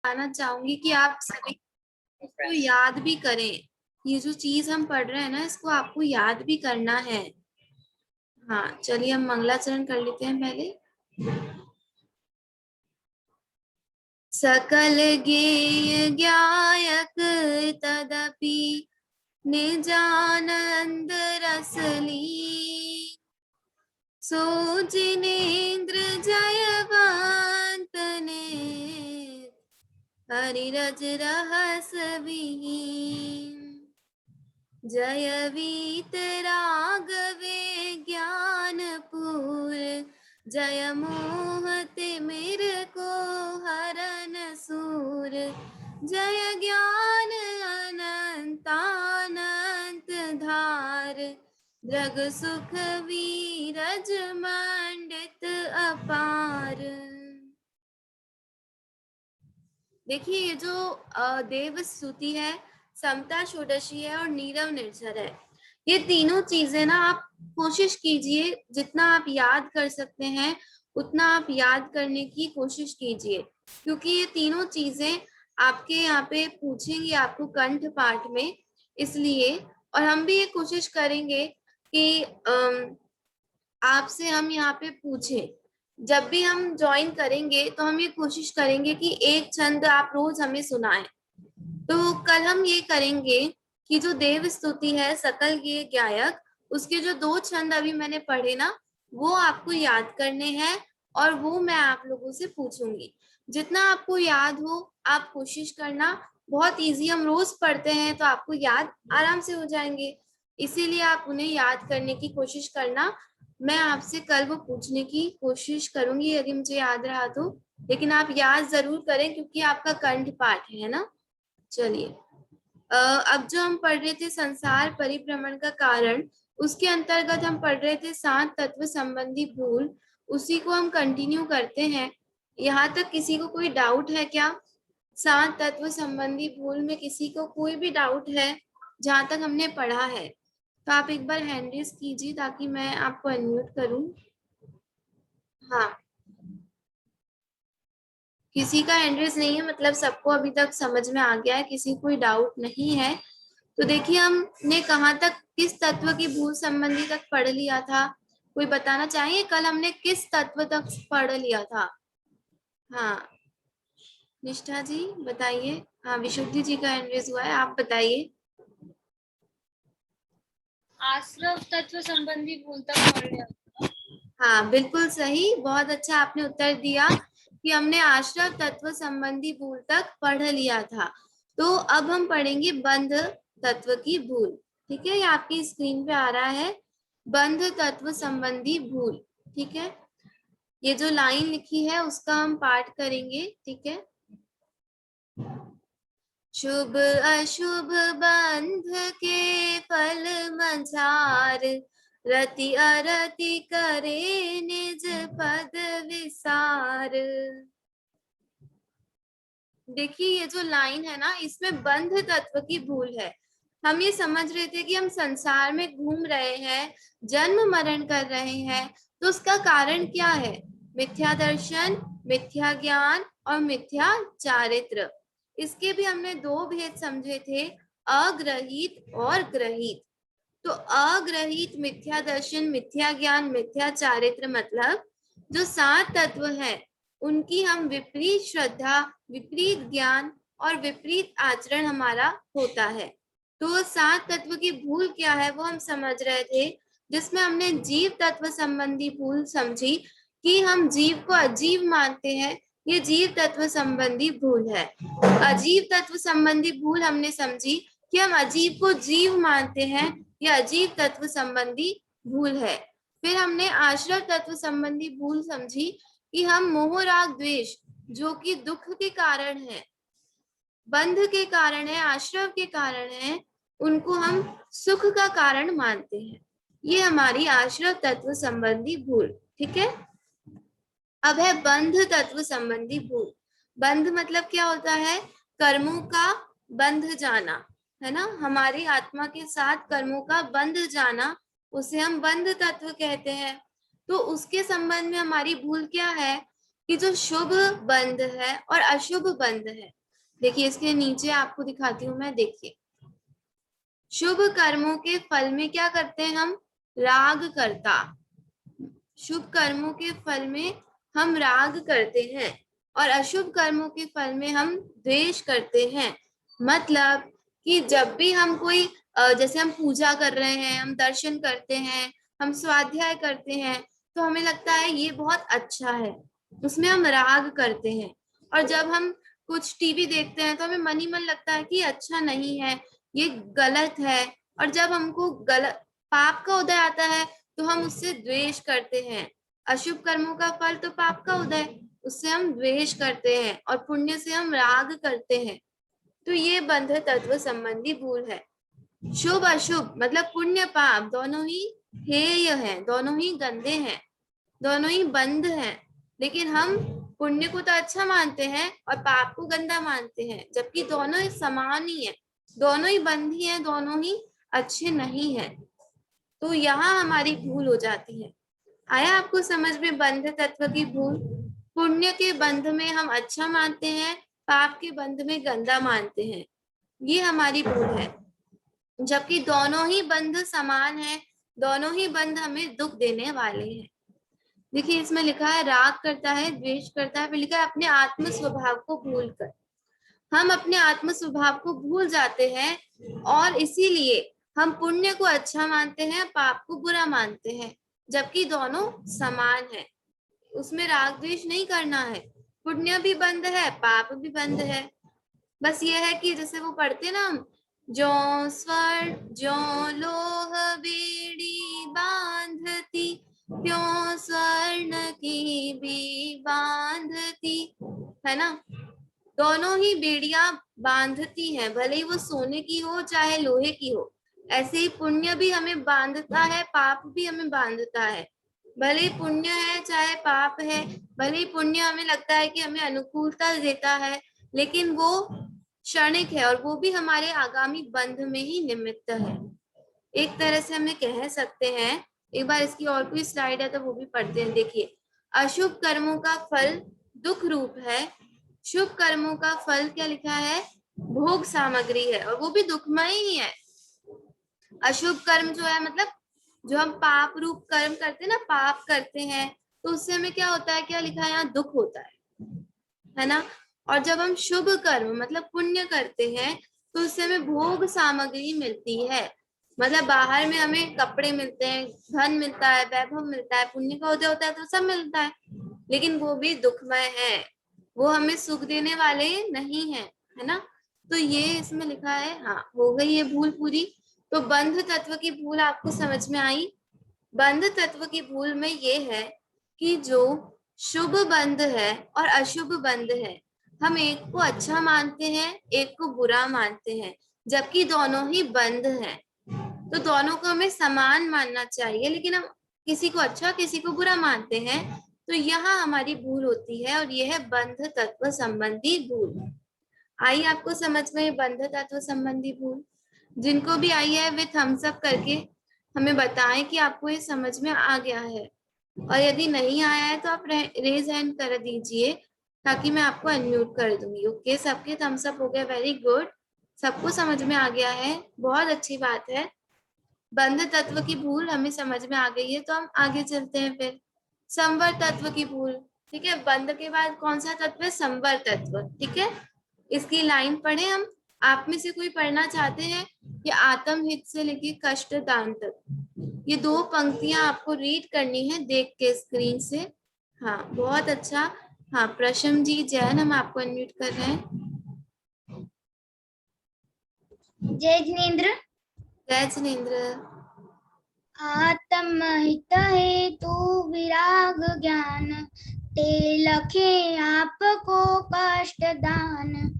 बताना चाहूंगी कि आप सभी इसको याद भी करें। ये जो चीज हम पढ़ रहे हैं ना, इसको आपको याद भी करना है। हाँ, चलिए हम मंगलाचरण कर लेते हैं पहले। सकल गेय ज्ञायक तदपि निजानंद रसली, सो जिनेन्द्र जयवंत ने हरिरज रहस विहीन। जय वीत राघवे ज्ञानपुर, जय मोहते मेरे को हरन सूर। जय ज्ञान अनंतानंत धार, दृग सुख वीरज मंडित अपार। देखिए, ये जो देव स्तुति है, समता षोडशी है और नीरव निर्झर है, ये तीनों चीजें ना आप कोशिश कीजिए, जितना आप याद कर सकते हैं उतना आप याद करने की कोशिश कीजिए, क्योंकि ये तीनों चीजें आपके यहाँ पे पूछेंगे आपको कंठ पाठ में, इसलिए। और हम भी ये कोशिश करेंगे कि आपसे हम यहाँ पे पूछें, जब भी हम ज्वाइन करेंगे तो हम ये कोशिश करेंगे कि एक छंद आप रोज हमें सुनाएं। तो कल हम ये करेंगे कि जो देव स्तुति है सकल गेय ज्ञायक, उसके जो 2 छंद अभी मैंने पढ़े ना, वो आपको याद करने हैं और वो मैं आप लोगों से पूछूंगी। जितना आपको याद हो आप कोशिश करना, बहुत इजी, हम रोज पढ़ते हैं तो आपको याद आराम से हो जाएंगे, इसीलिए आप उन्हें याद करने की कोशिश करना। मैं आपसे कल वो पूछने की कोशिश करूंगी यदि मुझे याद रहा तो, लेकिन आप याद जरूर करें क्योंकि आपका कंठ पाठ है ना। चलिए, अब जो हम पढ़ रहे थे संसार परिभ्रमण का कारण, उसके अंतर्गत हम पढ़ रहे थे 7 तत्व संबंधी भूल, उसी को हम कंटिन्यू करते हैं। यहाँ तक किसी को कोई डाउट है क्या? 7 तत्व संबंधी भूल में किसी को कोई भी डाउट है जहां तक हमने पढ़ा है? तो आप एक बार हैंड रेज कीजिए ताकि मैं आपको अनम्यूट करूं। हाँ, किसी का हैंड रेज नहीं है, मतलब सबको अभी तक समझ में आ गया है, किसी कोई डाउट नहीं है। तो देखिए, हमने कहाँ तक, किस तत्व की भूल संबंधी तक पढ़ लिया था? कोई बताना चाहिए कल हमने किस तत्व तक पढ़ लिया था? हाँ, निष्ठा जी बताइए। हाँ, विशुद्धि जी का हैंड रेज हुआ है, आप बताइए। आश्रव तत्व संबंधी भूल तक पढ़ लिया। हाँ, बिल्कुल सही, बहुत अच्छा आपने उत्तर दिया कि हमने आश्रव तत्व संबंधी भूल तक पढ़ लिया था। तो अब हम पढ़ेंगे बंध तत्व की भूल। ठीक है, ये आपकी स्क्रीन पे आ रहा है, बंध तत्व संबंधी भूल। ठीक है, ये जो लाइन लिखी है उसका हम पाठ करेंगे। ठीक है, शुभ अशुभ बंध के फल मझार, रति अरति करे निज पद विसार। देखिए, ये जो लाइन है ना, इसमें बंध तत्व की भूल है। हम ये समझ रहे थे कि हम संसार में घूम रहे हैं, जन्म मरण कर रहे हैं, तो उसका कारण क्या है? मिथ्या दर्शन, मिथ्या ज्ञान और मिथ्या चारित्र। इसके भी हमने 2 भेद समझे थे, अग्रहित और ग्रहित। तो अग्रहित मिथ्या दर्शन, मिथ्या ज्ञान, मिथ्या चारित्र मतलब जो 7 तत्व हैं, उनकी हम विपरीत श्रद्धा, विपरीत ज्ञान और विपरीत आचरण हमारा होता है। तो 7 तत्व की भूल क्या है वो हम समझ रहे थे, जिसमें हमने जीव तत्व संबंधी भूल समझी कि हम जीव को अजीव मानते हैं, ये जीव तत्व संबंधी भूल है। अजीव तत्व संबंधी भूल हमने समझी कि हम अजीव को जीव मानते हैं, यह अजीव तत्व संबंधी भूल है। फिर हमने आश्रव तत्व संबंधी भूल समझी कि हम मोह राग द्वेष, जो कि दुख के कारण है, बंध के कारण है, आश्रव के कारण है, उनको हम सुख का कारण मानते हैं। ये हमारी आश्रव तत्व संबंधी भूल। ठीक है, अब है बंध तत्व संबंधी भूल। बंध मतलब क्या होता है? कर्मों का बंध जाना, है ना, हमारी आत्मा के साथ कर्मों का बंध जाना, उसे हम बंध तत्व कहते हैं। तो उसके संबंध में हमारी भूल क्या है? कि जो शुभ बंध है और अशुभ बंध है, देखिए इसके नीचे आपको दिखाती हूँ मैं, देखिए शुभ कर्मों के फल में क्या करते हैं हम, राग करता, शुभ कर्मों के फल में हम राग करते हैं और अशुभ कर्मों के फल में हम द्वेष करते हैं। मतलब कि जब भी हम कोई जैसे हम पूजा कर रहे हैं, हम दर्शन करते हैं, हम स्वाध्याय करते हैं, तो हमें लगता है ये बहुत अच्छा है, उसमें हम राग करते हैं। और जब हम कुछ टीवी देखते हैं तो हमें मन ही मन लगता है कि अच्छा नहीं है, ये गलत है। और जब हमको गलत पाप का उदय आता है तो हम उससे द्वेष करते हैं। अशुभ कर्मों का फल तो पाप का उदय, उससे हम द्वेष करते हैं और पुण्य से हम राग करते हैं। तो ये बंध तत्व संबंधी भूल है। शुभ अशुभ मतलब पुण्य पाप दोनों ही हेय हैं, दोनों ही गंदे हैं, दोनों ही बंध हैं। लेकिन हम पुण्य को तो अच्छा मानते हैं और पाप को गंदा मानते हैं, जबकि दोनों ही समान ही है, दोनों ही बंध ही है, दोनों ही अच्छे नहीं है। तो यहाँ हमारी भूल हो जाती है। आया आपको समझ में बंध तत्व की भूल? पुण्य के बंध में हम अच्छा मानते हैं, पाप के बंध में गंदा मानते हैं, ये हमारी भूल है। जबकि दोनों ही बंध समान है, दोनों ही बंध हमें दुख देने वाले हैं। देखिए इसमें लिखा है राग करता है, द्वेष करता है, फिर लिखा है अपने आत्म स्वभाव को भूल कर। हम अपने आत्म स्वभाव को भूल जाते हैं और इसीलिए हम पुण्य को अच्छा मानते हैं, पाप को बुरा मानते हैं, जबकि दोनों समान है। उसमें राग द्वेष नहीं करना है, पुण्य भी बंद है, पाप भी बंद है। बस ये है कि जैसे वो पढ़ते ना हम, जो स्वर्ण जो लोह बेड़ी बांधती, त्यों स्वर्ण की भी बांधती, है ना। दोनों ही बेड़ियां बांधती हैं, भले ही वो सोने की हो चाहे लोहे की हो। ऐसे ही पुण्य भी हमें बांधता है, पाप भी हमें बांधता है। भले ही पुण्य है चाहे पाप है, भले ही पुण्य हमें लगता है कि हमें अनुकूलता देता है, लेकिन वो क्षणिक है और वो भी हमारे आगामी बंध में ही निमित्त है। एक तरह से हमें कह सकते हैं, एक बार इसकी और कोई स्लाइड है तो वो भी पढ़ते हैं। देखिए अशुभ कर्मों का फल दुख रूप है, शुभ कर्मों का फल क्या लिखा है, भोग सामग्री है, और वो भी दुखमय ही है। अशुभ कर्म जो है मतलब जो हम पाप रूप कर्म करते हैं ना, पाप करते हैं, तो उससे हमें क्या होता है, क्या लिखा है यहाँ, दुख होता है ना। और जब हम शुभ कर्म मतलब पुण्य करते हैं तो उससे हमें भोग सामग्री मिलती है, मतलब बाहर में हमें कपड़े मिलते हैं, धन मिलता है, वैभव मिलता है, पुण्य का उदय होता है तो सब मिलता है, लेकिन वो भी दुखमय है, वो हमें सुख देने वाले नहीं है, है ना। तो ये इसमें लिखा है। हाँ हो गई ये भूल पूरी। तो बंध तत्व की भूल आपको समझ में आई। बंध तत्व की भूल में ये है कि जो शुभ बंध है और अशुभ बंध है, हम एक को अच्छा मानते हैं, एक को बुरा मानते हैं, जबकि दोनों ही बंध हैं। तो दोनों को हमें समान मानना चाहिए, लेकिन हम किसी को अच्छा किसी को बुरा मानते हैं, तो यहाँ हमारी भूल होती है और यह है बंध तत्व संबंधी भूल। आई आपको समझ में बंध तत्व संबंधी भूल? जिनको भी आई है वे थम्स अप करके हमें बताएं कि आपको ये समझ में आ गया है, और यदि नहीं आया है तो आप रेज हैंड कर दीजिए ताकि मैं आपको अनम्यूट कर दूंगी। ओके, सबके थम्स अप हो गए, वेरी गुड, सबको समझ में आ गया है, बहुत अच्छी बात है। बंध तत्व की भूल हमें समझ में आ गई है, तो हम आगे चलते हैं फिर संवर तत्व की भूल। ठीक है, बंध के बाद कौन सा तत्व है, संवर तत्व। ठीक है, इसकी लाइन पढ़े हम। आप में से कोई पढ़ना चाहते हैं? ये आत्म हित से लेके कष्ट दान तक, ये दो पंक्तियां आपको रीड करनी है देख के स्क्रीन से। हाँ बहुत अच्छा। हाँ प्रशम जी जैन, हम आपको अनम्यूट कर रहे हैं। जय जिनेन्द्र। जय जिनेन्द्र। आत्महित हेतु विराग ज्ञान, ते लखे आपको कष्ट दान।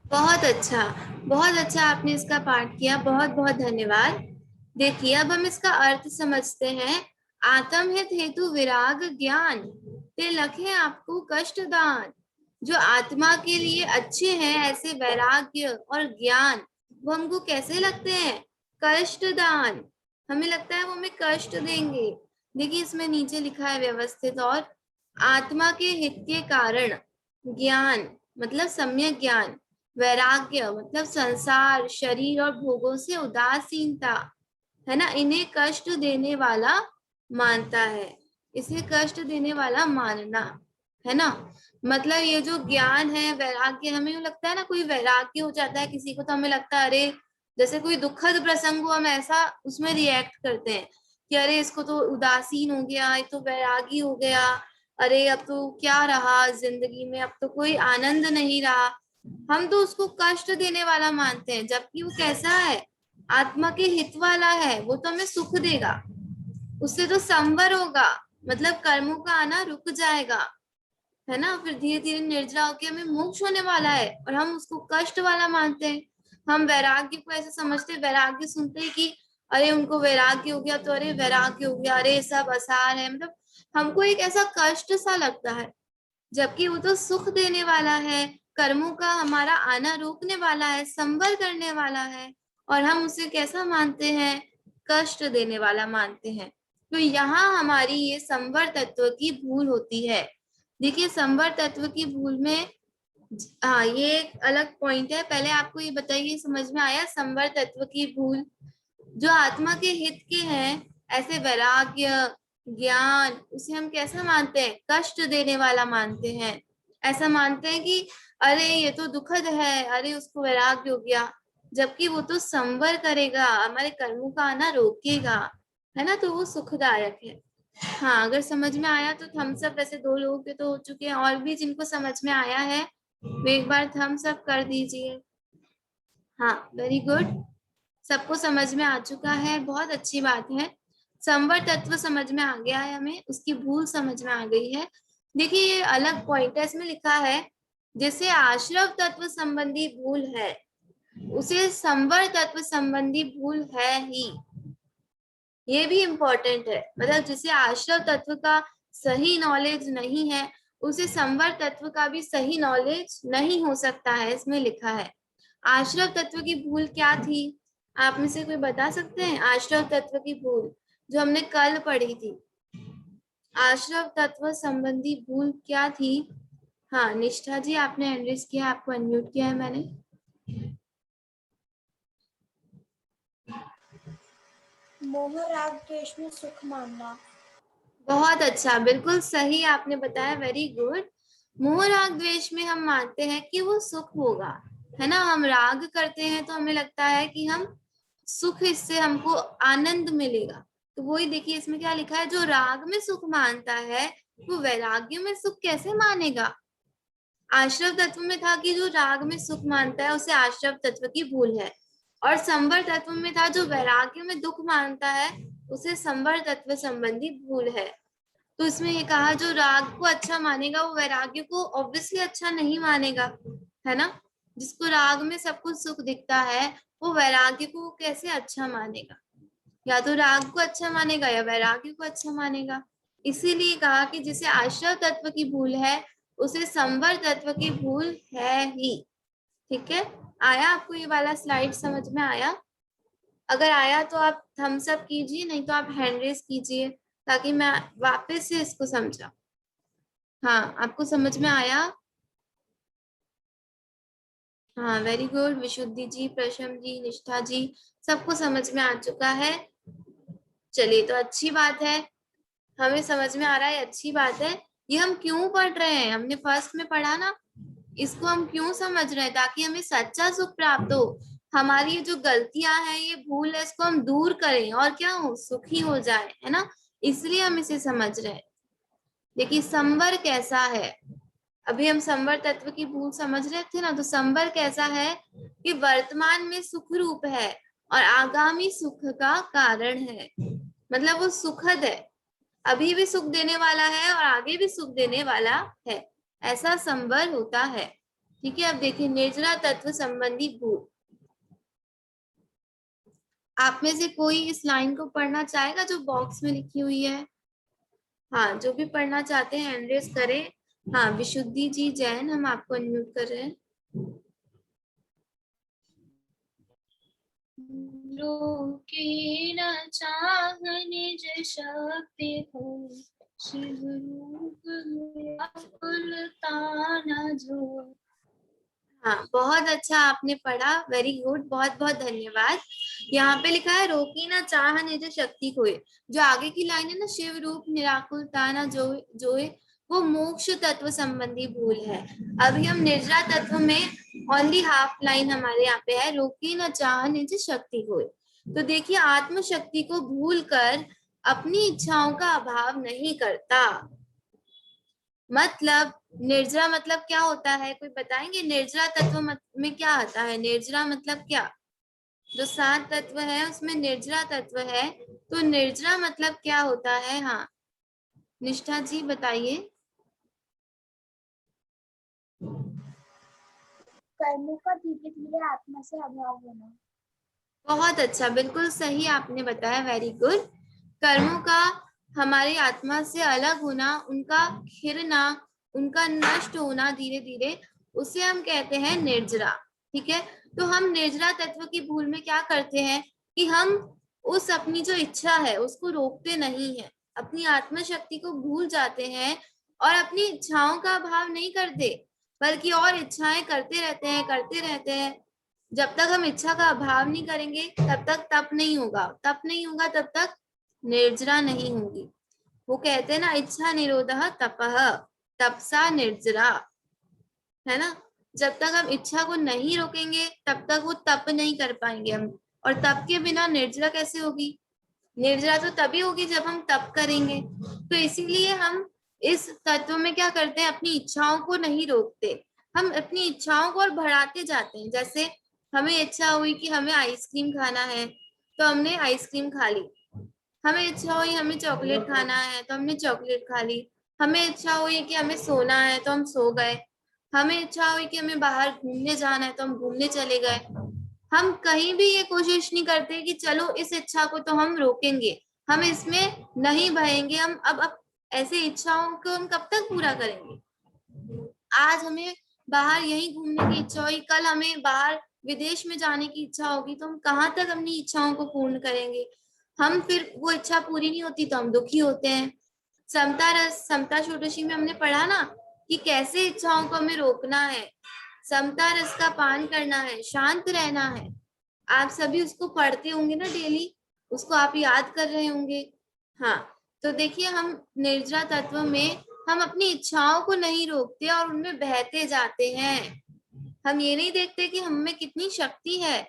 बहुत अच्छा, बहुत अच्छा आपने इसका पाठ किया, बहुत बहुत धन्यवाद। देखिए अब हम इसका अर्थ समझते हैं। आत्महित हेतु विराग ज्ञान, ते लखे आपको कष्ट दान। जो आत्मा के लिए अच्छे हैं ऐसे वैराग्य और ज्ञान, वो हमको कैसे लगते हैं, कष्ट दान। हमें लगता है वो हमें कष्ट देंगे। देखिए इसमें नीचे लिखा है व्यवस्थित, और आत्मा के हित के कारण ज्ञान मतलब सम्यक ज्ञान, वैराग्य मतलब संसार शरीर और भोगों से उदासीनता, है ना, इन्हें कष्ट देने वाला मानता है। इसे कष्ट देने वाला मानना, है ना। मतलब ये जो ज्ञान है वैराग्य, हमें यूं लगता है ना, कोई वैराग्य हो जाता है किसी को तो हमें लगता है अरे, जैसे कोई दुखद प्रसंग हो हम ऐसा उसमें रिएक्ट करते हैं कि अरे इसको तो उदासीन हो गया, ये तो वैरागी हो गया, अरे अब तो क्या रहा जिंदगी में, अब तो कोई आनंद नहीं रहा। हम तो उसको कष्ट देने वाला मानते हैं, जबकि वो कैसा है, आत्मा के हित वाला है, वो तो हमें सुख देगा, उससे तो संवर होगा, मतलब कर्मों का आना रुक जाएगा, है ना, फिर धीरे धीरे निर्जरा होकर हमें मोक्ष होने वाला है, और हम उसको कष्ट वाला मानते हैं। हम वैराग्य को ऐसे समझते हैं, वैराग्य सुनते हैं कि अरे उनको वैराग्य हो गया तो अरे वैराग्य हो गया, अरे सब आसार है, मतलब हमको एक ऐसा कष्ट सा लगता है, जबकि वो तो सुख देने वाला है, कर्मों का हमारा आना रोकने वाला है, संवर करने वाला है, और हम उसे कैसा मानते हैं, कष्ट देने वाला मानते हैं। तो यहाँ हमारी ये संवर तत्व की भूल होती है। देखिए संवर तत्व की भूल में, हाँ ये एक अलग पॉइंट है, पहले आपको ये बताइए समझ में आया संवर तत्व की भूल। जो आत्मा के हित के हैं, ऐसे वैराग्य ज्ञान, उसे हम कैसा मानते हैं, कष्ट देने वाला मानते हैं। ऐसा मानते हैं कि अरे ये तो दुखद है, अरे उसको वैराग्य हो गया, जबकि वो तो संवर करेगा, हमारे कर्मों का आना रोकेगा, है ना, तो वो सुखदायक है। हाँ अगर समझ में आया तो थम्स अप, वैसे दो लोगों के तो हो चुके हैं, और भी जिनको समझ में आया है वो एक बार थम्स अप कर दीजिए। हाँ वेरी गुड, सबको समझ में आ चुका है, बहुत अच्छी बात है। संवर तत्व समझ में आ गया है, हमें उसकी भूल समझ में आ गई है। देखिए ये अलग पॉइंट है, इसमें लिखा है जैसे आश्रव तत्व संबंधी भूल है, उसे संवर तत्व संबंधी भूल है ही। ये भी इम्पोर्टेंट है, मतलब जिसे आश्रव तत्व का सही नॉलेज नहीं है, उसे संवर तत्व का भी सही नॉलेज नहीं हो सकता है, इसमें लिखा है। आश्रव तत्व की भूल क्या थी, आप में से कोई बता सकते हैं, आश्रव तत्व की भूल जो हमने कल पढ़ी थी, आश्रव तत्व संबंधी भूल क्या थी। हाँ निष्ठा जी आपने हैंड रेज किया, आपको अनम्यूट किया है मैंने। मोह राग द्वेष में सुख मानना। बहुत अच्छा, बिल्कुल सही आपने बताया, वेरी गुड। मोह राग द्वेष में हम मानते हैं कि वो सुख होगा, है ना, हम राग करते हैं तो हमें लगता है कि हम सुख, इससे हमको आनंद मिलेगा। तो वही देखिए इसमें क्या लिखा है, जो राग में सुख मानता है वो वैराग्य में सुख कैसे मानेगा। आश्रव तत्व में था कि जो राग में सुख मानता है उसे आश्रव तत्व की भूल है, और संवर तत्व में था जो वैराग्य में दुख मानता है उसे संवर तत्व संबंधी भूल है। तो इसमें ये कहा जो राग को अच्छा मानेगा वो वैराग्य को ऑब्वियसली अच्छा नहीं मानेगा, है ना, जिसको राग में सब कुछ सुख दिखता है वो वैराग्य को कैसे अच्छा मानेगा, या तो राग को अच्छा मानेगा या वैराग्य को अच्छा मानेगा। इसीलिए कहा कि जिसे आश्रव तत्व की भूल है उसे संवर तत्व की भूल है ही। ठीक है, आया आपको ये वाला स्लाइड समझ में आया? अगर आया तो आप थम्स अप कीजिए, नहीं तो आप हैंड रेस कीजिए ताकि मैं वापस से इसको समझा। हाँ आपको समझ में आया? हाँ वेरी गुड, विशुद्धि जी, प्रशम जी, निष्ठा जी, सबको समझ में आ चुका है। चलिए तो अच्छी बात है, हमें समझ में आ रहा है, अच्छी बात है। ये हम क्यों पढ़ रहे हैं, हमने फर्स्ट में पढ़ा ना, इसको हम क्यों समझ रहे हैं, ताकि हमें सच्चा सुख प्राप्त हो, हमारी ये जो गलतियां हैं ये भूल है इसको हम दूर करें और क्या हो, सुखी हो जाए, है ना, इसलिए हम इसे समझ रहे हैं। देखिए संवर कैसा है, अभी हम संवर तत्व की भूल समझ रहे थे ना, तो संवर कैसा है कि वर्तमान में सुख रूप है और आगामी सुख का कारण है, मतलब वो सुखद है, अभी भी सुख देने वाला है और आगे भी सुख देने वाला है, ऐसा संवर होता है। ठीक है, अब देखिए निर्जरा तत्व संबंधी भूल, आप में से कोई इस लाइन को पढ़ना चाहेगा जो बॉक्स में लिखी हुई है? हाँ जो भी पढ़ना चाहते हैं हैंड रेज करें। हाँ विशुद्धि जी जैन, हम आपको अनम्यूट कर रहे हैं। लोके न चाह निज शक्ति हो, शिव रूप व्याकुलता न जो। हाँ, बहुत अच्छा आपने पढ़ा, वेरी गुड, बहुत बहुत धन्यवाद। यहाँ पे लिखा है रोकी ना चाह निज शक्ति कोय। जो आगे की लाइन है ना, शिव रूप निराकुलता ना जो जोए, वो मोक्ष तत्व संबंधी भूल है। अभी हम निर्जरा तत्व में ओनली हाफ लाइन हमारे यहाँ पे है, रोकी ना चाह निज शक्ति कोय। तो देखिए, आत्म शक्ति को भूल कर अपनी इच्छाओं का अभाव नहीं करता। मतलब निर्जरा मतलब क्या होता है, कोई बताएंगे? निर्जरा तत्व में क्या आता है? निर्जरा मतलब क्या? जो 7 तत्व है उसमें निर्जरा तत्व है, तो निर्जरा मतलब क्या होता है? हाँ, निष्ठा जी बताइए। कर्मों का धीरे धीरे आत्मा से अभाव होना। बहुत अच्छा, बिल्कुल सही आपने बताया, वेरी गुड। कर्मों का हमारी आत्मा से अलग होना, उनका खिरना, उनका नष्ट होना धीरे धीरे, उसे हम कहते हैं निर्जरा। ठीक है, तो हम निर्जरा तत्व की भूल में क्या करते हैं कि हम उस अपनी जो इच्छा है उसको रोकते नहीं है, अपनी आत्म शक्ति को भूल जाते हैं और अपनी इच्छाओं का अभाव नहीं करते, बल्कि और इच्छाएं करते रहते हैं। जब तक हम इच्छा का अभाव नहीं करेंगे तब तक तप नहीं होगा, तप नहीं होगा तब तक निर्जरा नहीं होगी। वो कहते हैं ना, इच्छा निरोधः तपः, तपसा निर्जरा, है ना। जब तक हम इच्छा को नहीं रोकेंगे तब तक वो तप नहीं कर पाएंगे हम, और तप के बिना निर्जरा कैसे होगी? निर्जरा तो तभी होगी जब हम तप करेंगे। तो इसीलिए हम इस तत्व में क्या करते हैं, अपनी इच्छाओं को नहीं रोकते, हम अपनी इच्छाओं को और बढ़ाते जाते हैं। जैसे हमें इच्छा हुई कि हमें आइसक्रीम खाना है, तो हमने आइसक्रीम खा ली। हमें इच्छा हुई हमें चॉकलेट खाना है, तो हमने चॉकलेट खा ली। हमें इच्छा हुई कि हमें सोना है, तो हम सो गए। हमें इच्छा हुई कि हमें बाहर घूमने जाना है, तो हम घूमने चले गए। हम कहीं भी ये कोशिश नहीं करते कि चलो इस इच्छा को तो हम रोकेंगे, हम इसमें नहीं बहेंगे। हम अब ऐसे इच्छाओं को हम कब तक पूरा करेंगे? आज हमें बाहर यहीं घूमने की इच्छा हुई, कल हमें बाहर विदेश में जाने की इच्छा होगी, तो हम कहाँ तक अपनी इच्छाओं को पूर्ण करेंगे? हम फिर वो इच्छा पूरी नहीं होती तो हम दुखी होते हैं। समता रस, समता षोडशी में हमने पढ़ा ना कि कैसे इच्छाओं को हमें रोकना है, समता रस का पान करना है, शांत रहना है। आप सभी उसको पढ़ते होंगे ना डेली, उसको आप याद कर रहे होंगे। हाँ, तो देखिए, हम निर्जरा तत्व में हम अपनी इच्छाओं को नहीं रोकते और उनमें बहते जाते हैं। हम ये नहीं देखते कि हम में कितनी शक्ति है,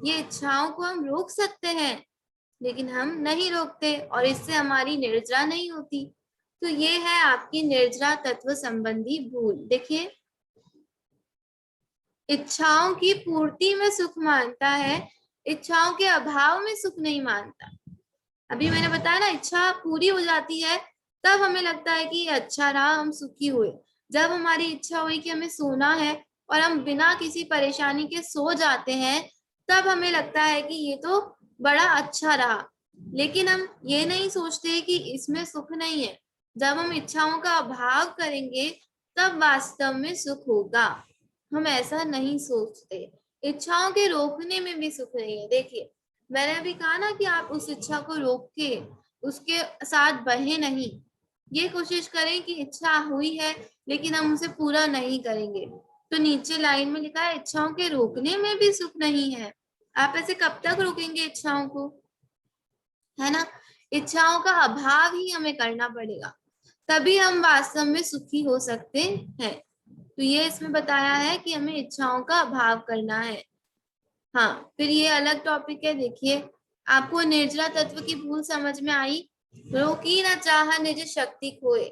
ये इच्छाओं को हम रोक सकते हैं, लेकिन हम नहीं रोकते और इससे हमारी निर्जरा नहीं होती। तो ये है आपकी निर्जरा तत्व संबंधी भूल। देखिए, इच्छाओं की पूर्ति में सुख मानता है, इच्छाओं के अभाव में सुख नहीं मानता। अभी मैंने बताया ना, इच्छा पूरी हो जाती है तब हमें लगता है कि ये अच्छा रहा, हम सुखी हुए। जब हमारी इच्छा हुई कि हमें सोना है और हम बिना किसी परेशानी के सो जाते हैं, तब हमें लगता है कि ये तो बड़ा अच्छा रहा। लेकिन हम ये नहीं सोचते कि इसमें सुख नहीं है। जब हम इच्छाओं का अभाव करेंगे तब वास्तव में सुख होगा। हम ऐसा नहीं सोचते। इच्छाओं के रोकने में भी सुख नहीं है। देखिए, मैंने अभी कहा ना कि आप उस इच्छा को रोक के उसके साथ बहे नहीं, ये कोशिश करें कि इच्छा हुई है लेकिन हम उसे पूरा नहीं करेंगे। तो नीचे लाइन में लिखा है, इच्छाओं के रोकने में भी सुख नहीं है। आप ऐसे कब तक रोकेंगे इच्छाओं को, है ना। इच्छाओं का अभाव ही हमें करना पड़ेगा, तभी हम वास्तव में सुखी हो सकते हैं। तो ये इसमें बताया है कि हमें इच्छाओं का अभाव करना है। हाँ, फिर ये अलग टॉपिक है। देखिए, आपको निर्जरा तत्व की भूल समझ में आई? रोकी ना चाह निज शक्ति खोए।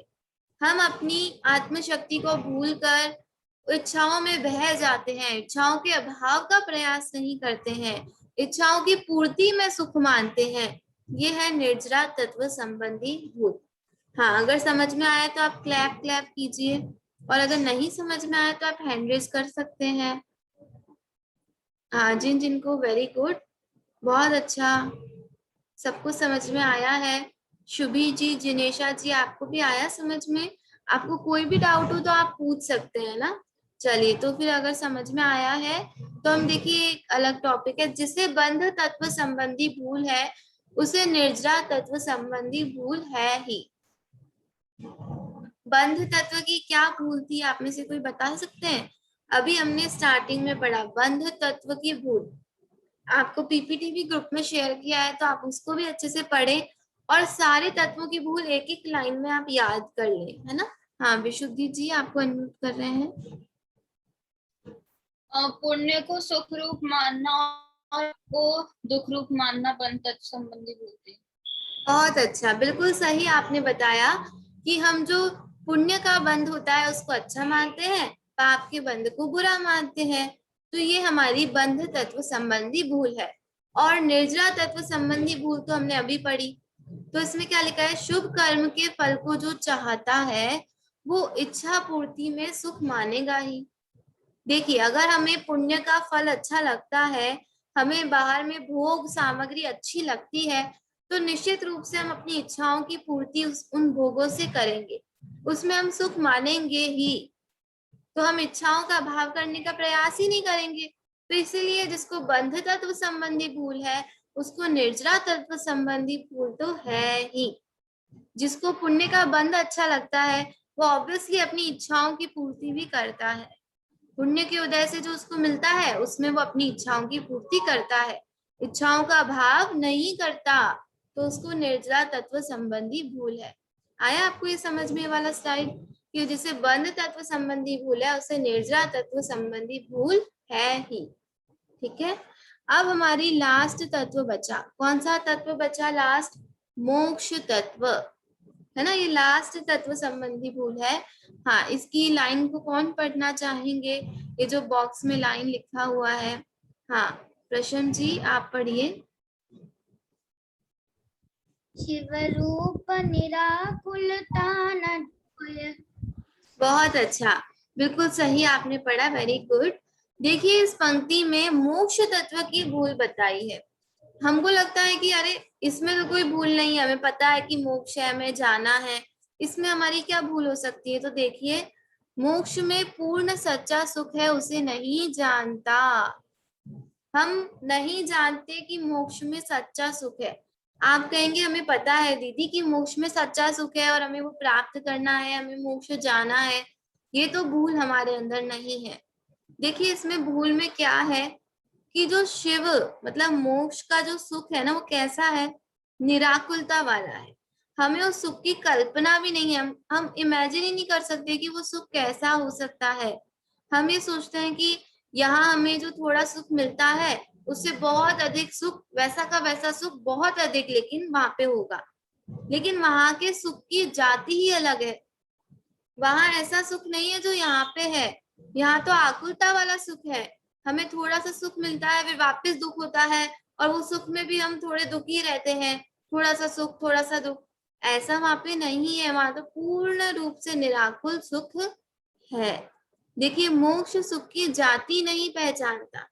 हम अपनी आत्म शक्ति को भूल कर इच्छाओं में बह जाते हैं, इच्छाओं के अभाव का प्रयास नहीं करते हैं, इच्छाओं की पूर्ति में सुख मानते हैं। ये है निर्जरा तत्व संबंधी भूल। हाँ, अगर समझ में आया तो आप क्लैप क्लैप कीजिए, और अगर नहीं समझ में आया तो आप हैंड रेज कर सकते हैं। हाँ, जिन जिनको वेरी गुड, बहुत अच्छा, सबको समझ में आया है। शुभी जी, जिनेशा जी, आपको भी आया समझ में? आपको कोई भी डाउट हो तो आप पूछ सकते हैं ना। चलिए, तो फिर अगर समझ में आया है तो हम देखिए, एक अलग टॉपिक है जिसे बंध तत्व संबंधी भूल है, उसे निर्जरा तत्व संबंधी भूल है ही। बंध तत्व की क्या भूल थी, आप में से कोई बता सकते हैं? अभी हमने स्टार्टिंग में पढ़ा बंध तत्व की भूल। आपको पीपीटी भी ग्रुप में शेयर किया है, तो आप उसको भी अच्छे से पढ़ें और सारे तत्वों की भूल एक एक लाइन में आप याद कर लें, है ना। हाँ विशुद्धि जी, आपको अनम्यूट कर रहे हैं। पुण्य को सुख रूप मानना और को दुख रूप मानना बंध तत्व संबंधी बोलते हैं। बहुत अच्छा, बिल्कुल सही आपने बताया कि हम जो पुण्य का बंध होता है उसको अच्छा मानते हैं, पाप के बंध को बुरा मानते हैं। तो ये हमारी बंध तत्व संबंधी भूल है। और निर्जरा तत्व संबंधी भूल तो हमने अभी पढ़ी। तो इसमें क्या लिखा है, शुभ कर्म के फल को जो चाहता है वो इच्छा पूर्ति में सुख मानेगा ही। देखिए, अगर हमें पुण्य का फल अच्छा लगता है, हमें बाहर में भोग सामग्री अच्छी लगती है, तो निश्चित रूप से हम अपनी इच्छाओं की पूर्ति उन भोगों से करेंगे, उसमें हम सुख मानेंगे ही। तो हम इच्छाओं का अभाव करने का प्रयास ही नहीं करेंगे। तो इसीलिए जिसको बंध तत्व संबंधी भूल है, उसको निर्जरा तत्व संबंधी भूल तो है ही। जिसको पुण्य का बंध अच्छा लगता है, वो ऑब्वियसली अपनी इच्छाओं की पूर्ति भी करता है। पुण्य के उदय से जो उसको मिलता है उसमें वो अपनी इच्छाओं की पूर्ति करता है, इच्छाओं का अभाव नहीं करता। तो उसको निर्जरा तत्व संबंधी भूल है। आया आपको ये समझ में वाला स्लाइड, कि जिसे बंध तत्व संबंधी भूल है उसे निर्जरा तत्व संबंधी भूल है ही। ठीक है। अब हमारी लास्ट तत्व बचा, कौन सा तत्व बचा लास्ट? मोक्ष तत्व, है ना। ये लास्ट तत्व संबंधी भूल है। हाँ, इसकी लाइन को कौन पढ़ना चाहेंगे? ये जो बॉक्स में लाइन लिखा हुआ है, हाँ प्रशम जी आप पढ़िए। शिव रूप निराकुलता न बहुत अच्छा, बिल्कुल सही आपने पढ़ा, वेरी गुड। देखिए, इस पंक्ति में मोक्ष तत्व की भूल बताई है। हमको लगता है कि अरे इसमें तो कोई भूल नहीं है, हमें पता है कि मोक्ष है, हमें जाना है, इसमें हमारी क्या भूल हो सकती है? तो देखिए, मोक्ष में पूर्ण सच्चा सुख है उसे नहीं जानता। हम नहीं जानते कि मोक्ष में सच्चा सुख है। आप कहेंगे हमें पता है दीदी कि मोक्ष में सच्चा सुख है और हमें वो प्राप्त करना है, हमें मोक्ष जाना है। ये तो भूल हमारे अंदर नहीं है। देखिए, इसमें भूल में क्या है कि जो शिव मतलब मोक्ष का जो सुख है ना, वो कैसा है? निराकुलता वाला है। हमें उस सुख की कल्पना भी नहीं है, हम इमेजिन ही नहीं कर सकते कि वो सुख कैसा हो सकता है। हम ये सोचते हैं कि यहाँ हमें जो थोड़ा सुख मिलता है उससे बहुत अधिक सुख, वैसा का वैसा सुख बहुत अधिक लेकिन वहां पे होगा। लेकिन वहां के सुख की जाति ही अलग है। वहां ऐसा सुख नहीं है जो यहाँ पे है। यहाँ तो आकुलता वाला सुख है। हमें थोड़ा सा सुख मिलता है फिर वापस दुख होता है, और वो सुख में भी हम थोड़े दुखी रहते हैं, थोड़ा सा सुख थोड़ा सा दुख। ऐसा वहां पे नहीं है, वहां तो पूर्ण रूप से निराकुल सुख है। देखिए, मोक्ष सुख की जाति नहीं पहचानता।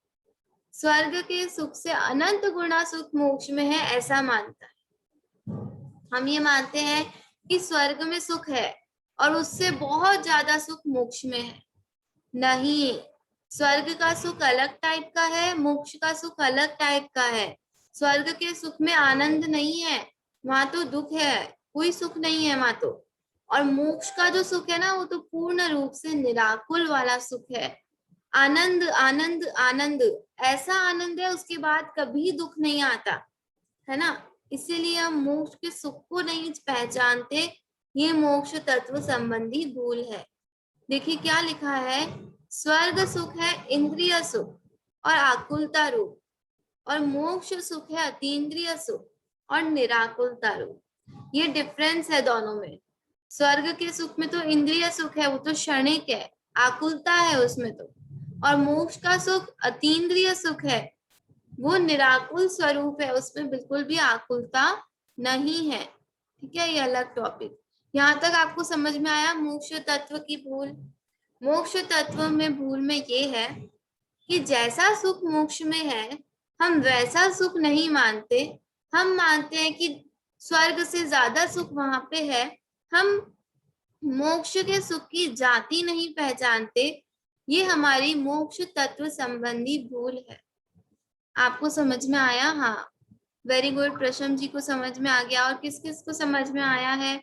स्वर्ग के सुख से अनंत गुना सुख मोक्ष में है, ऐसा मानता है। हम ये मानते हैं कि स्वर्ग में सुख है और उससे बहुत ज्यादा सुख मोक्ष में है। नहीं, स्वर्ग का सुख अलग टाइप का है, मोक्ष का सुख अलग टाइप का है। स्वर्ग के सुख में आनंद नहीं है, वहां तो दुख है, कोई सुख नहीं है वहां तो। और मोक्ष का जो सुख है ना, वो तो पूर्ण रूप से निराकुल वाला सुख है। आनंद आनंद आनंद, ऐसा आनंद है उसके बाद कभी दुख नहीं आता, है ना। इसीलिए हम मोक्ष के सुख को नहीं पहचानते। ये मोक्ष तत्व संबंधी भूल है। देखिए क्या लिखा है, स्वर्ग सुख है इंद्रिय सुख और आकुलता रूप, और मोक्ष सुख है अतीन्द्रिय सुख और निराकुलता रूप। ये डिफरेंस है दोनों में। स्वर्ग के सुख में तो इंद्रिय सुख है, वो तो क्षणिक है, आकुलता है उसमें तो। और मोक्ष का सुख अतीन्द्रिय सुख है, वो निराकुल स्वरूप है, उसमें बिल्कुल भी आकुलता नहीं है। ठीक है, ये अलग टॉपिक। यहाँ तक आपको समझ में आया मोक्ष तत्व की भूल? मोक्ष तत्व में भूल में ये है कि जैसा सुख मोक्ष में है हम वैसा सुख नहीं मानते। हम मानते हैं कि स्वर्ग से ज्यादा सुख वहां पे है। हम मोक्ष के सुख की जाति नहीं पहचानते। ये हमारी मोक्ष तत्व संबंधी भूल है। आपको समझ में आया? हाँ, वेरी गुड, प्रशम जी को समझ में आ गया। और किस किस को समझ में आया है?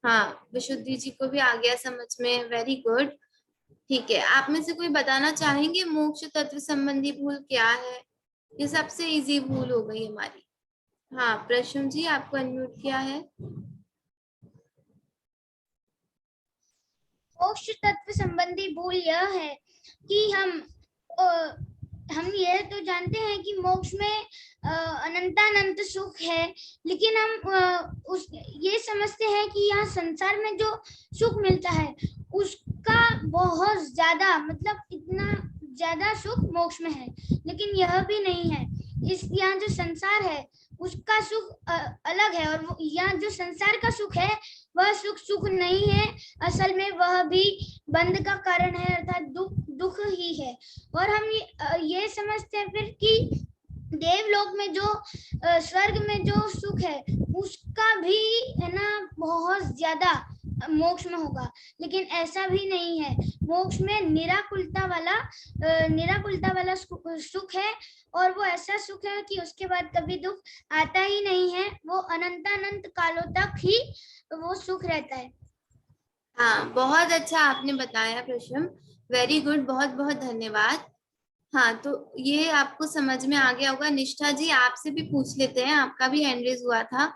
हाँ, विशुद्धि जी को भी आ गया समझ में, वेरी गुड। ठीक है, आप में से कोई बताना चाहेंगे मोक्ष तत्व संबंधी भूल क्या है? ये सबसे इजी भूल हो गई हमारी। हाँ, प्रश्न जी आपको अनम्यूट किया है। मोक्ष तत्व संबंधी भूल यह है कि हम ये तो जानते हैं कि मोक्ष में अनंतानंत सुख है, लेकिन हम ये समझते हैं कि यहाँ संसार में जो सुख मिलता है उसका बहुत ज्यादा, मतलब इतना ज्यादा सुख मोक्ष में है, लेकिन यह भी नहीं है। यहाँ जो संसार है उसका सुख अलग है, और यहाँ जो संसार का सुख है वह सुख नहीं है, असल में वह भी बंध का कारण है, अर्थात दुख ही है। और हम ये समझते हैं फिर कि देवलोक में जो स्वर्ग में जो सुख है उसका भी है ना बहुत ज्यादा मोक्ष में होगा, लेकिन ऐसा भी नहीं है। मोक्ष में निराकुलता वाला सुख है, और वो ऐसा सुख है कि उसके बाद कभी दुख आता ही नहीं है, वो अनंतानंत कालों तक ही वो सुख रहता है। हाँ, बहुत अच्छा आपने बताया प्रश्न, वेरी गुड, बहुत बहुत धन्यवाद। हाँ, तो ये आपको समझ में आ गया होगा। निष्ठा जी आपसे भी पूछ लेते हैं, आपका भी हैंड रेज हुआ था।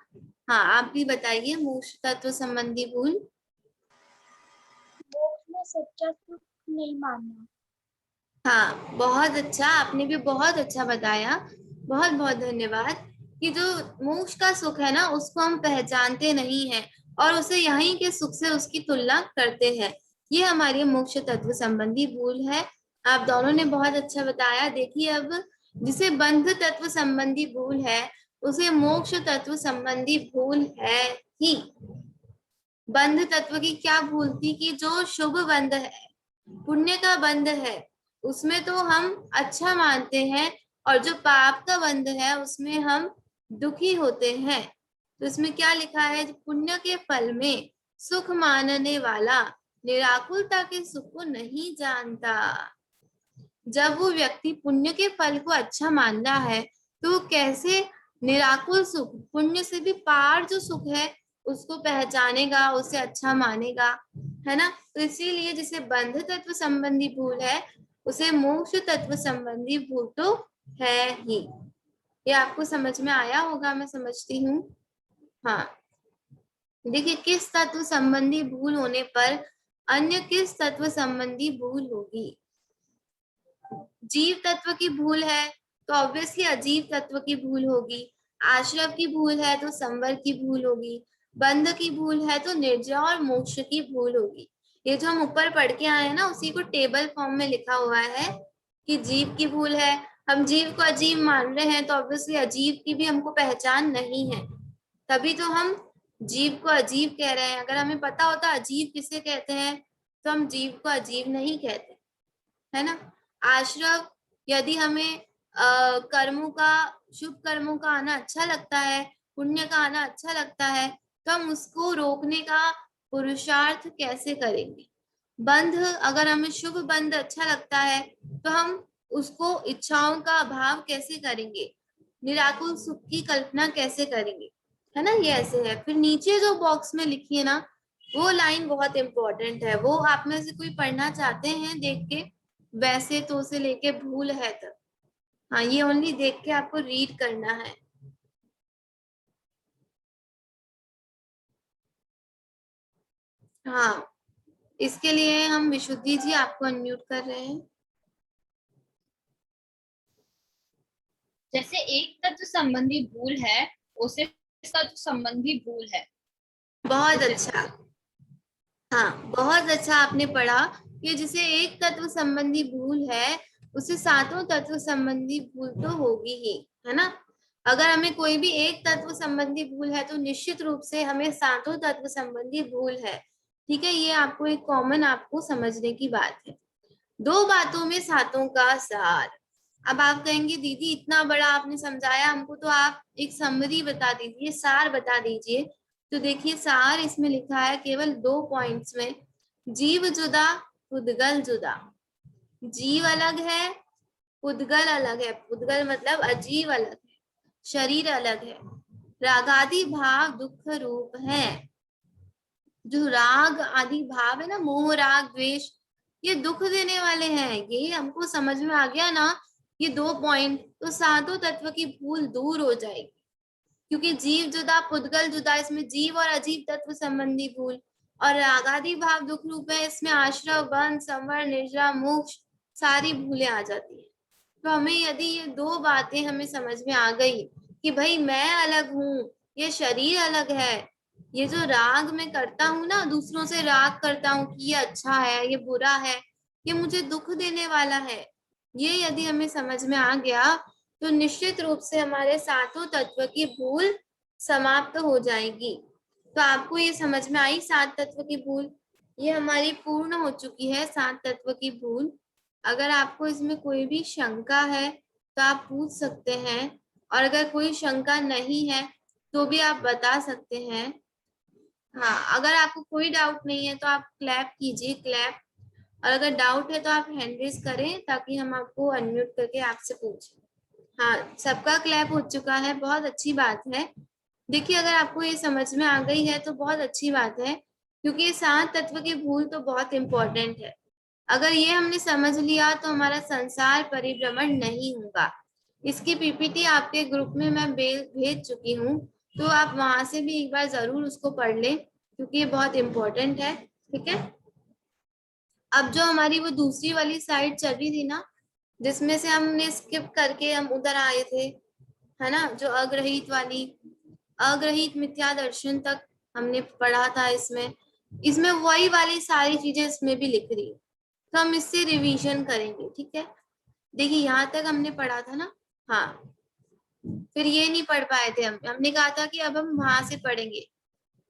हाँ, आप भी बताइए मोक्ष तत्व संबंधी भूल। मोक्ष में सच्चा सुख नहीं मानना। हाँ, बहुत अच्छा, आपने भी बहुत अच्छा बताया, बहुत बहुत धन्यवाद। कि जो मोक्ष का सुख है ना उसको हम पहचानते नहीं है और उसे यहीं के सुख से उसकी तुलना करते हैं, ये हमारी मोक्ष तत्व संबंधी भूल है। आप दोनों ने बहुत अच्छा बताया। देखिए, अब जिसे बंध तत्व संबंधी भूल है उसे मोक्ष तत्व संबंधी भूल है ही। बंध तत्व की क्या भूल थी कि जो शुभ बंध है, पुण्य का बंध है, उसमें तो हम अच्छा मानते हैं, और जो पाप का बंध है उसमें हम दुखी होते हैं। तो इसमें क्या लिखा है? पुण्य के फल में सुख मानने वाला निराकुलता के सुख को नहीं जानता। जब वो व्यक्ति पुण्य के फल को अच्छा मान रहा है तो कैसे निराकुल सुख, पुण्य से भी पार जो सुख है उसको पहचानेगा, उसे अच्छा मानेगा, है ना? तो इसीलिए जिसे बंध तत्व संबंधी भूल है उसे मोक्ष तत्व संबंधी भूल तो है ही। ये आपको समझ में आया होगा, मैं समझती हूँ। हाँ, देखिए, किस तत्व संबंधी भूल होने पर अन्य किस तत्व संबंधी भूल होगी? जीव तत्व की भूल है तो ऑब्वियसली अजीव तत्व की भूल होगी। आश्रव की भूल है तो संवर की भूल होगी। बंध की भूल है तो निर्जय और मोक्ष की भूल होगी। ये जो हम ऊपर पढ़ के आए हैं ना उसी को टेबल फॉर्म में लिखा हुआ है कि जीव की भूल है। हम जीव को अजीब मान रहे हैं तो ऑब्वियसली अजीव की भी हमको पहचान नहीं है, तभी तो हम जीव को अजीब कह रहे हैं। अगर हमें पता होता अजीब किसे कहते हैं तो हम जीव को अजीब नहीं कहते, है ना? आश्रव, यदि हमें कर्मों का, शुभ कर्मों का आना अच्छा लगता है, पुण्य का आना अच्छा लगता है, तो हम उसको रोकने का पुरुषार्थ कैसे करेंगे? बंध, अगर हमें शुभ बंध अच्छा लगता है तो हम उसको इच्छाओं का अभाव कैसे करेंगे? निराकुल सुख की कल्पना कैसे करेंगे? है ना? ये ऐसे है। फिर नीचे जो बॉक्स में लिखी है ना वो लाइन बहुत इंपॉर्टेंट है, वो आप में से कोई पढ़ना चाहते हैं देख के? वैसे तो उसे लेके भूल है तक, हाँ, ये ओनली देख के आपको रीड करना है। हाँ, इसके लिए हम विशुद्धि जी आपको अनम्यूट कर रहे हैं। जैसे एक तत्व संबंधी भूल है उसे तत्व संबंधी भूल है। बहुत अच्छा, हाँ, बहुत अच्छा आपने पढ़ा कि जिसे एक तत्व संबंधी भूल है उसे सातों तत्व संबंधी भूल तो होगी ही, है ना? अगर हमें कोई भी एक तत्व संबंधी भूल है तो निश्चित रूप से हमें सातों तत्व संबंधी भूल है। ठीक है, ये आपको एक कॉमन आपको समझने की बात है। दो बातों में सातों का सार। अब आप कहेंगे दीदी इतना बड़ा आपने समझाया हमको, तो आप एक समरी बता दीजिए, सार बता दीजिए। तो देखिए, सार इसमें लिखा है केवल 2 पॉइंट्स में। जीव जुदा, पुद्गल जुदा। जीव अलग है, पुद्गल अलग है। पुद्गल मतलब अजीव अलग है, शरीर अलग है। रागादि भाव दुख रूप है। जो राग आदि भाव है ना, मोह राग द्वेष, ये दुख देने वाले हैं। ये हमको समझ में आ गया ना, ये 2 पॉइंट, तो सातों तत्व की भूल दूर हो जाएगी। क्योंकि जीव जुदा पुद्गल जुदा, इसमें जीव और अजीव तत्व संबंधी भूल, और रागादि भाव दुख रूप है, इसमें आश्रव बंध संवर निर्जरा मोक्ष सारी भूलें आ जाती है। तो हमें यदि ये 2 बातें हमें समझ में आ गई कि भाई मैं अलग हूँ, ये शरीर अलग है, ये जो राग मैं करता हूँ ना, दूसरों से राग करता हूँ कि ये अच्छा है ये बुरा है, ये मुझे दुख देने वाला है, ये यदि हमें समझ में आ गया तो निश्चित रूप से हमारे सातों तत्व की भूल समाप्त हो जाएगी। तो आपको ये समझ में आई 7 तत्व की भूल, ये हमारी पूर्ण हो चुकी है 7 तत्व की भूल। अगर आपको इसमें कोई भी शंका है तो आप पूछ सकते हैं, और अगर कोई शंका नहीं है तो भी आप बता सकते हैं। हाँ, अगर आपको कोई डाउट नहीं है तो आप क्लैप कीजिए, क्लैप, और अगर डाउट है तो आप हैंड रेज करें ताकि हम आपको अनम्यूट करके आपसे पूछें। हाँ, सबका क्लैप हो चुका है, बहुत अच्छी बात है। देखिए, अगर आपको ये समझ में आ गई है तो बहुत अच्छी बात है, क्योंकि ये 7 तत्व की भूल तो बहुत इंपॉर्टेंट है। अगर ये हमने समझ लिया तो हमारा संसार परिभ्रमण नहीं होगा। इसकी पीपीटी आपके ग्रुप में मैं भेज चुकी हूँ, तो आप वहां से भी एक बार जरूर उसको पढ़ लें, क्योंकि ये बहुत इंपॉर्टेंट है। ठीक है, अब जो हमारी वो दूसरी वाली साइड चल रही थी ना, जिसमें से हमने स्किप करके हम उधर आए थे, है ना, जो अग्रहित वाली, अग्रहित मिथ्या दर्शन तक हमने पढ़ा था। इसमें वही वाली सारी चीजें इसमें भी लिख रही है, तो हम इससे रिवीजन करेंगे। ठीक है, देखिए यहाँ तक हमने पढ़ा था ना। हाँ, फिर ये नहीं पढ़ पाए थे हमने कहा था कि अब हम वहां से पढ़ेंगे,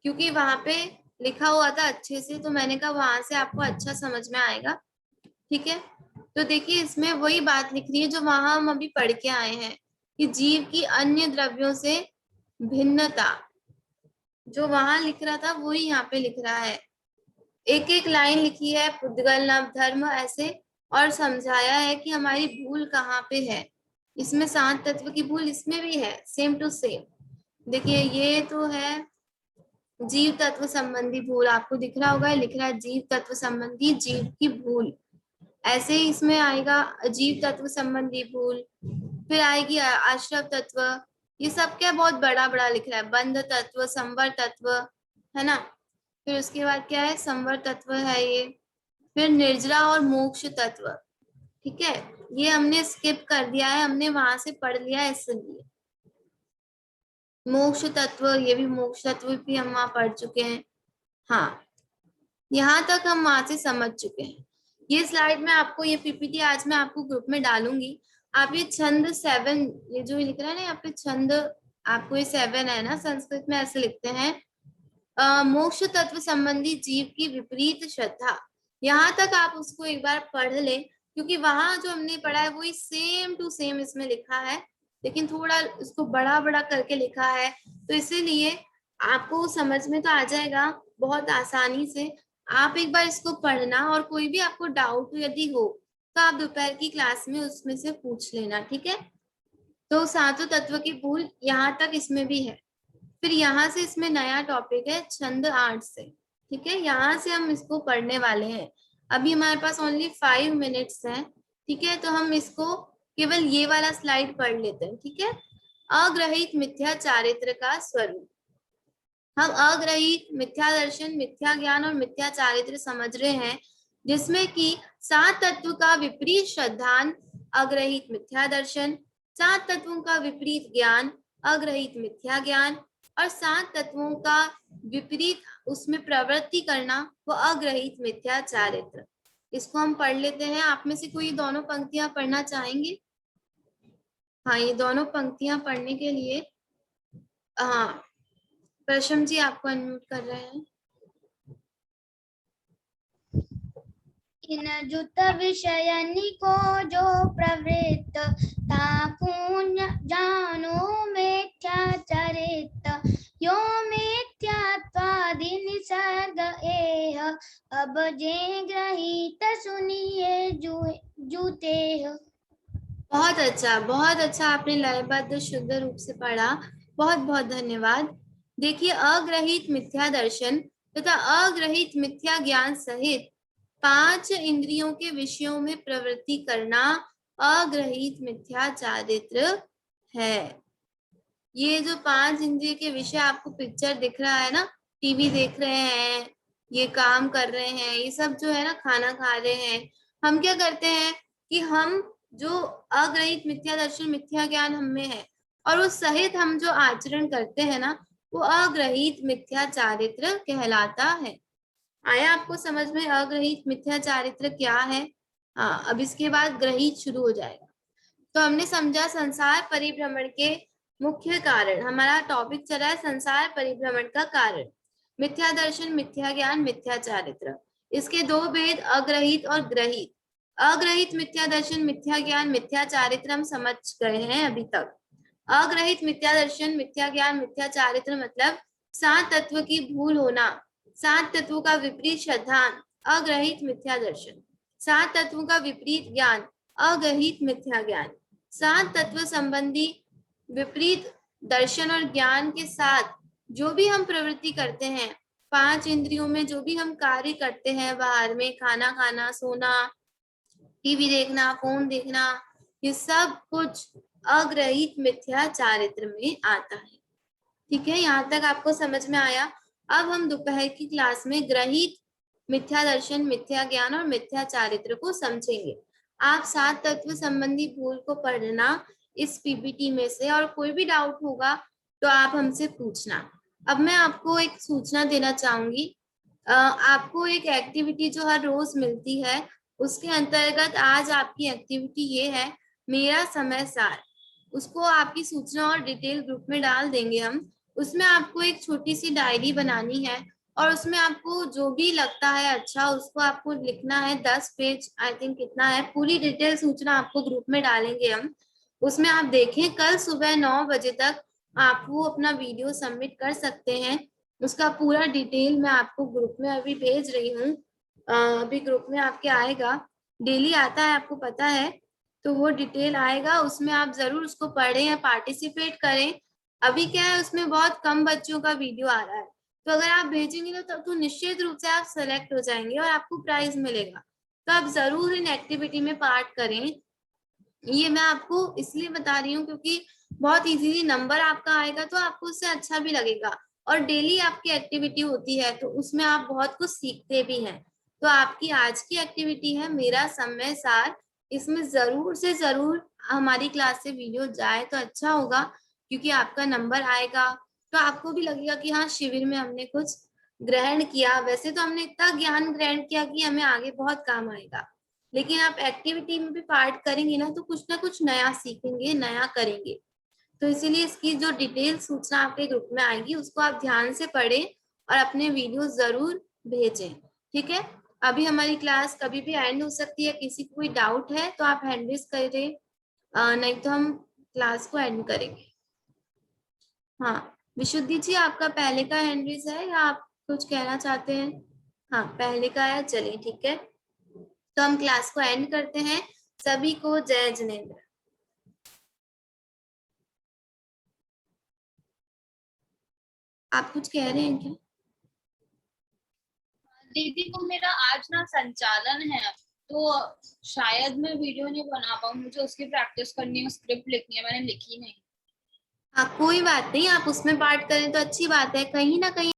क्योंकि वहां पे लिखा हुआ था अच्छे से, तो मैंने कहा वहां से आपको अच्छा समझ में आएगा। ठीक है, तो देखिए इसमें वही बात लिख रही है जो वहां हम अभी पढ़ के आए हैं, कि जीव की अन्य द्रव्यों से भिन्नता, जो वहां लिख रहा था वही यहाँ पे लिख रहा है। एक एक लाइन लिखी है, पुद्गल नव धर्म ऐसे, और समझाया है कि हमारी भूल कहाँ पे है। इसमें 7 तत्व की भूल इसमें भी है, सेम टू सेम। देखिए ये तो है जीव तत्व संबंधी भूल, आपको दिख रहा होगा, लिख रहा है जीव तत्व संबंधी जीव की भूल। ऐसे ही इसमें आएगा अजीव तत्व संबंधी भूल, फिर आएगी आश्रव तत्व, ये सब क्या बहुत बड़ा बड़ा लिख रहा है, बंध तत्व, संवर तत्व, है ना। फिर उसके बाद क्या है, संवर तत्व है ये, फिर निर्जरा और मोक्ष तत्व। ठीक है, ये हमने स्किप कर दिया है, हमने वहां से पढ़ लिया है, इसलिए मोक्ष तत्व, ये भी मोक्ष तत्व भी हम वहां पढ़ चुके हैं। हाँ, यहाँ तक हम वहां से समझ चुके हैं। ये स्लाइड में आपको, ये पीपीटी आज मैं आपको ग्रुप में डालूंगी। आप ये छंद 7, ये जो लिख रहा है ना यहाँ पे छंद, आपको ये 7 है ना, संस्कृत में ऐसे लिखते हैं, मोक्ष तत्व संबंधी जीव की विपरीत श्रद्धा। यहाँ तक आप उसको एक बार पढ़ लें, क्योंकि वहां जो हमने पढ़ा है वही सेम टू सेम इसमें लिखा है, लेकिन थोड़ा उसको बड़ा बड़ा करके लिखा है, तो इसीलिए आपको समझ में तो आ जाएगा बहुत आसानी से। आप एक बार इसको पढ़ना, और कोई भी आपको डाउट यदि हो तो आप दोपहर की क्लास में उसमें से पूछ लेना। ठीक है, तो सातों तत्व की भूल यहाँ तक इसमें भी है। फिर यहाँ से इसमें नया टॉपिक है छंद 8 से। ठीक है, यहाँ से हम इसको पढ़ने वाले हैं। अभी हमारे पास ओनली 5 मिनट्स हैं। ठीक है, तो हम इसको केवल ये वाला स्लाइड पढ़ लेते हैं। ठीक है, अग्रहित मिथ्या चारित्र का स्वरूप। हम अग्रहित मिथ्या दर्शन, मिथ्या ज्ञान और मिथ्या चारित्र समझ रहे हैं, जिसमें कि 7 तत्व का विपरीत श्रद्धान अग्रहित मिथ्या दर्शन, 7 तत्वों का विपरीत ज्ञान अग्रहित मिथ्या ज्ञान, और 7 तत्वों का विपरीत उसमें प्रवृत्ति करना वो अग्रहित मिथ्या चारित्र। इसको हम पढ़ लेते हैं। आप में से कोई दोनों पंक्तियां पढ़ना चाहेंगे? हाँ, ये दोनों पंक्तियां पढ़ने के लिए, हाँ, प्रशम जी आपको अनम्यूट कर रहे हैं। इन जुत विषय निको जो प्रवृत्त, ताकू जानो मिथ्याचरित, यो मिथ्यात्वादि निसर्ग एह, अब जे ग्रहित सुनिए जूते। बहुत अच्छा, बहुत अच्छा, आपने लयबद्ध शुद्ध रूप से पढ़ा, बहुत बहुत धन्यवाद। देखिए, अग्रहित मिथ्या दर्शन तथा अग्रहित मिथ्या ज्ञान सहित 5 इंद्रियों के विषयों में प्रवृत्ति करना अग्रहित मिथ्या चारित्र है। ये जो 5 इंद्रिय के विषय आपको पिक्चर दिख रहा है ना, टीवी देख रहे हैं, ये काम कर रहे हैं, ये सब जो है ना, खाना खा रहे हैं, हम क्या करते हैं कि हम जो अग्रहित मिथ्या दर्शन मिथ्या ज्ञान हम में है और उस सहित हम जो आचरण करते हैं ना, वो अग्रहित मिथ्या चारित्र कहलाता है। आया आपको समझ में अग्रहित मिथ्या चारित्र क्या है? हाँ, अब इसके बाद ग्रहित शुरू हो जाएगा। तो हमने समझा संसार परिभ्रमण के मुख्य कारण, हमारा टॉपिक चला है संसार परिभ्रमण का कारण, मिथ्या दर्शन मिथ्या ज्ञान मिथ्या चारित्र। इसके 2 भेद अग्रहित और ग्रहित। अग्रहित मिथ्या दर्शन मिथ्या ज्ञान मिथ्या चारित्र हम समझ गए हैं अभी तक। अग्रहित मिथ्या दर्शन मिथ्या ज्ञान मिथ्या चारित्र मतलब 7 तत्व की भूल होना, 7 तत्वों का विपरीत श्रद्धान अग्रहित मिथ्या दर्शन, 7 तत्वों का विपरीत ज्ञान अग्रहित मिथ्या ज्ञान, 7 तत्व संबंधी विपरीत दर्शन और ज्ञान के साथ जो भी हम प्रवृत्ति करते हैं, 5 इंद्रियों में जो भी हम कार्य करते हैं, बाहर में खाना खाना, सोना, टीवी देखना, फोन देखना, ये सब कुछ अग्रहित मिथ्या चारित्र में आता है। ठीक है, यहाँ तक आपको समझ में आया। अब हम दोपहर की क्लास में ग्रहित मिथ्या दर्शन मिथ्या ज्ञान और मिथ्या चारित्र को समझेंगे। आप 7 तत्व संबंधी भूल को पढ़ना इस पीपीटी में से, और कोई भी डाउट होगा तो आप हमसे पूछना। अब मैं आपको एक सूचना देना चाहूंगी। आपको एक एक्टिविटी जो हर रोज मिलती है, उसके अंतर्गत आज आपकी एक्टिविटी ये है, मेरा समय सार। उसको आपकी सूचना और डिटेल ग्रुप में डाल देंगे हम। उसमें आपको एक छोटी सी डायरी बनानी है और उसमें आपको जो भी लगता है अच्छा, उसको आपको लिखना है। 10 पेज आई थिंक कितना है, पूरी डिटेल सूचना आपको ग्रुप में डालेंगे हम। उसमें आप देखें, कल सुबह 9 बजे तक आप वो अपना वीडियो सबमिट कर सकते हैं। उसका पूरा डिटेल मैं आपको ग्रुप में अभी भेज रही हूँ। अभी ग्रुप में आपके आएगा, डेली आता है, आपको पता है। तो वो डिटेल आएगा, उसमें आप जरूर उसको पढ़ें या पार्टिसिपेट करें। अभी क्या है, उसमें बहुत कम बच्चों का वीडियो आ रहा है, तो अगर आप भेजेंगे तो निश्चित रूप से आप सेलेक्ट हो जाएंगे और आपको प्राइज मिलेगा। तो आप जरूर इन एक्टिविटी में पार्ट करें। ये मैं आपको इसलिए बता रही हूँ क्योंकि बहुत इजीली नंबर आपका आएगा, तो आपको उससे अच्छा भी लगेगा। और डेली आपकी एक्टिविटी होती है, तो उसमें आप बहुत कुछ सीखते भी हैं। तो आपकी आज की एक्टिविटी है मेरा समय सार। इसमें जरूर से जरूर हमारी क्लास से वीडियो जाए तो अच्छा होगा, क्योंकि आपका नंबर आएगा तो आपको भी लगेगा कि हाँ, शिविर में हमने कुछ ग्रहण किया। वैसे तो हमने इतना ज्ञान ग्रहण किया कि हमें आगे बहुत काम आएगा, लेकिन आप एक्टिविटी में भी पार्ट करेंगे ना, तो कुछ ना कुछ नया सीखेंगे, नया करेंगे। तो इसीलिए इसकी जो डिटेल सूचना आपके ग्रुप में आएगी, उसको आप ध्यान से पढ़ें और अपने वीडियो जरूर भेजें। ठीक है, अभी हमारी क्लास कभी भी एंड हो सकती है। किसी को कोई डाउट है तो आप हैंड रेज करें, नहीं तो हम क्लास को एंड करेंगे। हाँ, विशुद्धि जी, आपका पहले का हैंड रेज है या आप कुछ कहना चाहते हैं? हाँ, पहले का है, चलिए ठीक है। तो हम क्लास को एंड करते हैं। सभी को जय जिनेंद्र। आप कुछ कह रहे हैं क्या? दीदी को मेरा आज ना संचालन है, तो शायद मैं वीडियो नहीं बना पाऊँ। मुझे उसकी प्रैक्टिस करनी है, स्क्रिप्ट लिखनी है, मैंने लिखी नहीं। हाँ, कोई बात नहीं, आप उसमें पार्ट करें तो अच्छी बात है। कहीं ना कहीं